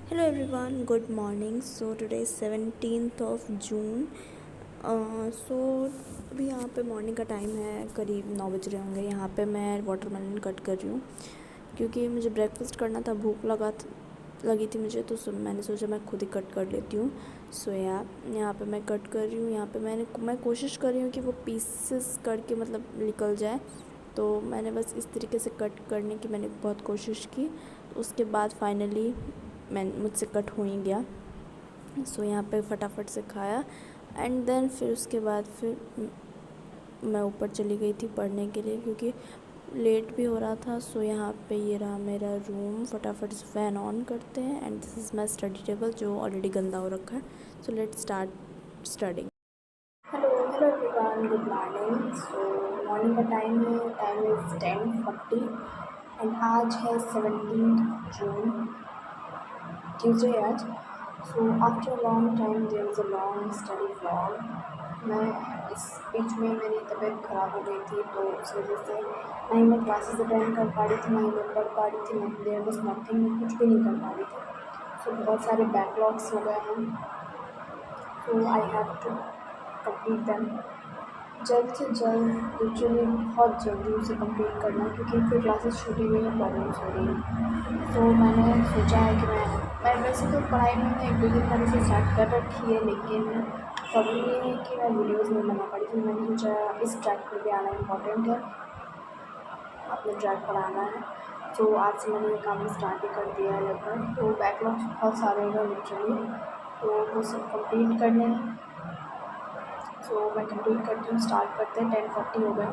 Hello everyone, good morning. So today is 17th of June. सो अभी यहाँ पे morning का टाइम है, करीब 9 बज रहे होंगे। यहाँ पे मैं वाटरमेलन कट कर रही हूँ क्योंकि मुझे ब्रेकफास्ट करना था, भूख लगी थी मुझे, तो मैंने सोचा मैं खुद ही कट कर लेती हूँ। सो यहाँ पे मैं कट कर रही हूँ। यहाँ पे मैं कोशिश कर रही हूँ कि वो पीसेस करके मतलब निकल जाए। तो मैंने बस इस तरीके से कट करने की मैंने बहुत कोशिश की, तो उसके बाद फाइनली मुझसे कट हो ही गया। सो यहाँ पे फटाफट से खाया एंड देन फिर उसके बाद फिर मैं ऊपर चली गई थी पढ़ने के लिए क्योंकि लेट भी हो रहा था। सो यहाँ पे ये रहा मेरा रूम। फटाफट से फ़ैन ऑन करते हैं and this is my study table जो ऑलरेडी गंदा हो रखा है। So let's start studying. Hello hello everyone, good morning. So morning का टाइम इज़ 10:40 एंड आज है 17 जून, ट्यूसडे आज। So after long time there is a long study vlog. मैं इस बीच में मेरी तबीयत ख़राब हो गई थी, तो उस वजह से ना ही मैं क्लासेस अटेंड कर पा रही थी, ना ही मैं पढ़ पा रही थी, ना देयर वाज नथिंग, मैं कुछ भी नहीं कर पा रही थी। सो बहुत सारे बैकलॉग्स हो गए हैं, so I have to complete them जल्द से जल्द, लिटरली बहुत जल्दी उसे कंप्लीट करना है क्योंकि फिर क्लासेस छूटी हुई हैं, प्रॉब्लम्स हो रही हैं। तो मैंने सोचा है कि मैं वैसे तो पढ़ाई में एक दो दिन पहले से स्टार्ट कर रखी है, लेकिन प्रॉब्लम ये है कि मैं वीडियोज़ नहीं बना पा रही थी। मैंने सोचा इस ट्रैक पर भी आना इम्पॉर्टेंट है, अपने ट्रैक पर आना है। तो आज से मैंने ये काम स्टार्ट ही कर दिया है लगभग। तो बैकलॉग्स बहुत सारे हैं लिटरली, तो वो सब कंप्लीट करने हैं। सो मैं कंप्लीट करती हूँ, स्टार्ट करते हैं। 10:40 हो गए,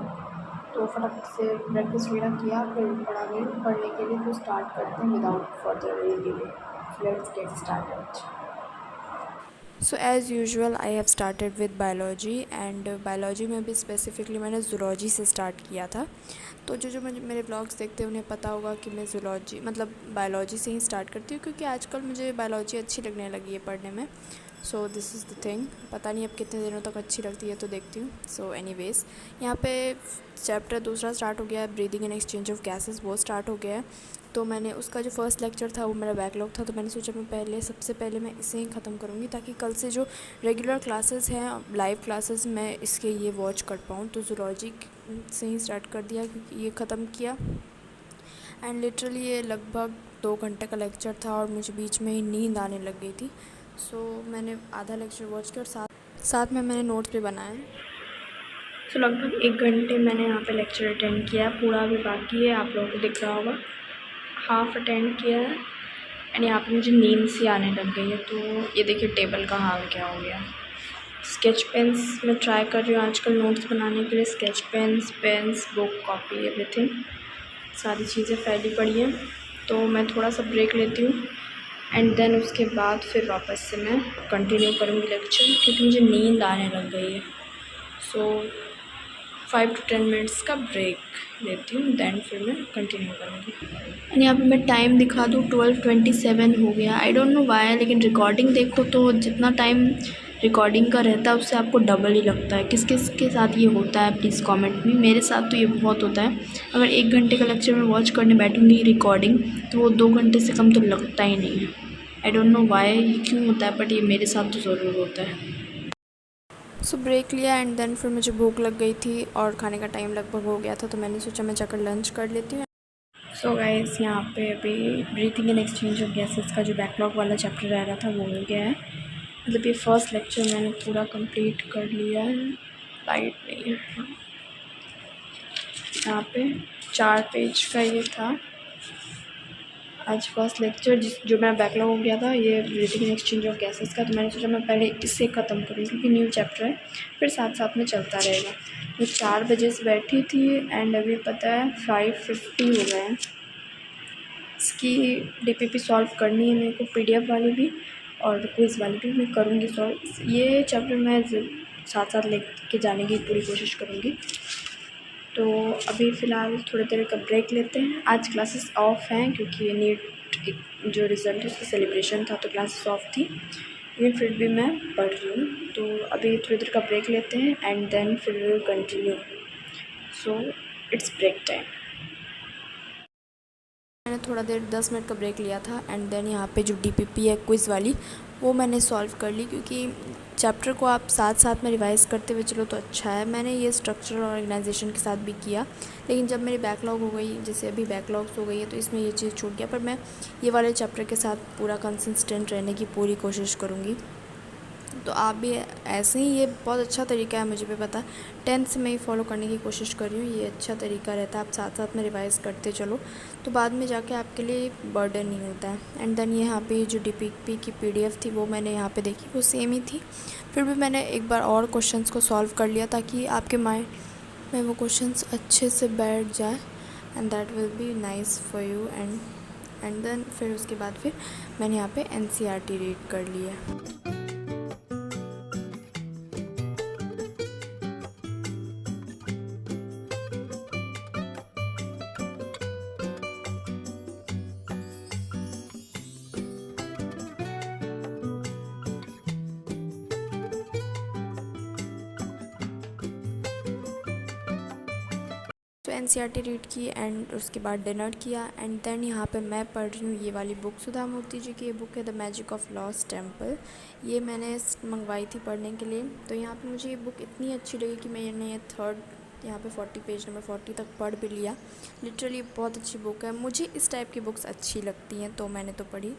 तो फटाफट से ब्रेकफास्ट वगैरह किया, फिर पढ़ा गई पढ़ने के लिए। तो स्टार्ट करते हैं without further delay. Let's get started. So as usual I have started with biology and biology में भी स्पेसिफिकली मैंने ज़ूलॉजी से स्टार्ट किया था। तो जो मुझे मेरे ब्लॉग्स देखते हैं उन्हें पता होगा कि मैं ज़ूलॉजी मतलब बायोलॉजी से ही स्टार्ट करती हूँ क्योंकि आजकल मुझे बायोलॉजी अच्छी लगने लगी है पढ़ने में। सो दिस इज़ द थिंग। पता नहीं अब कितने दिनों तक अच्छी लगती है, तो देखती हूँ। सो एनीवेज़, यहाँ पे चैप्टर दूसरा स्टार्ट हो गया है, breathing and exchange of gases, वो स्टार्ट हो गया है। तो मैंने उसका जो फर्स्ट लेक्चर था वो मेरा बैकलॉग था, तो मैंने सोचा मैं सबसे पहले मैं इसे ही ख़त्म करूँगी ताकि कल से जो रेगुलर क्लासेस हैं, लाइव क्लासेस, मैं इसके ये वॉच कर पाऊँ। तो ज़ूलॉजी से ही स्टार्ट कर दिया क्योंकि ये ख़त्म किया एंड लिटरली ये लगभग 2 घंटे का लेक्चर था और मुझे बीच में ही नींद आने लग गई थी। सो मैंने आधा लेक्चर वॉच किया और साथ में मैंने नोट्स भी बनाए। तो लगभग 1 घंटे मैंने यहाँ पे लेक्चर अटेंड किया, पूरा भी बाकी है, आप लोगों को दिख रहा होगा। हाफ अटेंड किया है एंड यहाँ पे मुझे नींद सी आने लग गई है। तो ये देखिए टेबल का हाल क्या हो गया। स्केच पेन्स मैं ट्राई कर रही हूँ आजकल नोट्स बनाने के लिए। Sketch pens, book, copy, everything, सारी चीज़ें फैली पड़ी हैं। तो मैं थोड़ा सा ब्रेक लेती हूँ एंड देन उसके बाद फिर वापस से मैं कंटिन्यू करूँगी लेक्चर क्योंकि मुझे नींद आने लग गई है। सो 5 to 10 मिनट्स का ब्रेक लेती हूँ, दैन फिर मैं कंटिन्यू करूँगी। एंड यहाँ पे मैं टाइम दिखा दूँ, 12:27 हो गया। आई डोंट नो वाई, लेकिन रिकॉर्डिंग देखो तो जितना टाइम रिकॉर्डिंग का रहता है उससे आपको डबल ही लगता है। किस किस के साथ ये होता है प्लीज़ कमेंट में। मेरे साथ तो ये बहुत होता है। अगर 1 घंटे का लेक्चर मैं वॉच करने बैठूँगी रिकॉर्डिंग, तो वो 2 घंटे से कम तो लगता ही नहीं है। आई डोंट नो वाई, ये क्यों होता है, बट ये मेरे साथ तो ज़रूर होता है। सो ब्रेक लिया एंड देन फिर मुझे भूख लग गई थी और खाने का टाइम लगभग हो गया था, तो मैंने सोचा मैं जाकर लंच कर लेती हूँ। सो गाइस, यहाँ पे अभी breathing and exchange of gases का जो बैकलॉग वाला चैप्टर रह रहा था वो हो गया है। मतलब ये फर्स्ट लेक्चर मैंने पूरा कंप्लीट कर लिया है। लाइट नहीं है यहाँ पे। 4 पेज का ये था आज फर्स्ट लेक्चर, जो मेरा बैकलॉग हो गया था ये breathing and exchange of gases का। तो मैंने सोचा मैं पहले इससे ख़त्म करूँ क्योंकि न्यू चैप्टर है, फिर साथ साथ में चलता रहेगा। मैं 4 बजे से बैठी थी एंड अभी पता है 5:50 हो गए हैं। इसकी DPP सॉल्व करनी है मेरे को, PDF वाली भी और क्विज़ वाली भी मैं करूँगी सॉल्व। ये चैप्टर मैं साथ साथ लेके जाने की पूरी कोशिश करूँगी। तो अभी फ़िलहाल थोड़ी देर का ब्रेक लेते हैं। आज क्लासेस ऑफ हैं क्योंकि नीट जो रिज़ल्ट है उसका सेलिब्रेशन था, तो क्लासेस ऑफ थी, लेकिन फिर भी मैं पढ़ रही हूँ। तो अभी थोड़ी देर का ब्रेक लेते हैं एंड देन फिर will continue. So it's break time. मैंने थोड़ा देर 10 मिनट का ब्रेक लिया था एंड देन यहाँ पे जो DPP है क्विज़ वाली वो मैंने सॉल्व कर ली, क्योंकि चैप्टर को आप साथ साथ में रिवाइज़ करते हुए चलो तो अच्छा है। मैंने ये स्ट्रक्चर और ऑर्गेनाइजेशन के साथ भी किया, लेकिन जब मेरी बैकलॉग हो गई, जैसे अभी बैकलॉग्स हो गई है, तो इसमें ये चीज़ छूट गया। पर मैं ये वाले चैप्टर के साथ पूरा कंसिस्टेंट रहने की पूरी कोशिश करूँगी। तो आप भी ऐसे ही, ये बहुत अच्छा तरीका है, मुझे भी पता, 10th से मैं ही फॉलो करने की कोशिश कर रही हूँ। ये अच्छा तरीका रहता है, आप साथ साथ में रिवाइज़ करते चलो तो बाद में जाके आपके लिए बर्डन नहीं होता है। एंड देन यहाँ पे जो DPP की PDF थी वो मैंने यहाँ पे देखी, वो सेम ही थी। फिर भी मैंने एक बार और क्वेश्चंस को सॉल्व कर लिया ताकि आपके माइंड में वो क्वेश्चंस अच्छे से बैठ जाए and that will be nice for you. And then फिर उसके बाद फिर मैंने यहाँ पे NCERT रीड कर ली है। तो NCERT रीड की एंड उसके बाद डिनर किया एंड देन यहाँ पे मैं पढ़ रही हूँ ये वाली बुक, सुधा मूर्ति जी की ये बुक है the magic of lost temple. ये मैंने मंगवाई थी पढ़ने के लिए। तो यहाँ पे मुझे ये बुक इतनी अच्छी लगी कि मैंने ये यहाँ पे 40 पेज नंबर 40 तक पढ़ भी लिया। लिटरली बहुत अच्छी बुक है, मुझे इस टाइप की बुक्स अच्छी लगती हैं तो मैंने तो पढ़ी।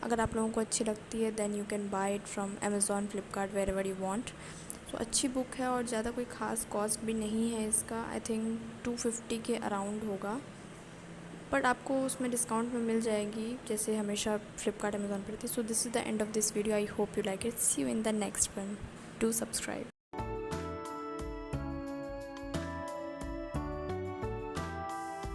अगर आप लोगों को अच्छी लगती है then you can buy it from Amazon, Flipkart, wherever you want. तो अच्छी बुक है और ज़्यादा कोई ख़ास कॉस्ट भी नहीं है इसका, आई थिंक 250 के अराउंड होगा, बट आपको उसमें डिस्काउंट में मिल जाएगी जैसे हमेशा फ्लिपकार्ट, Amazon पर थी। So this is the end of this video, I hope you like it. See you in the next one, do subscribe.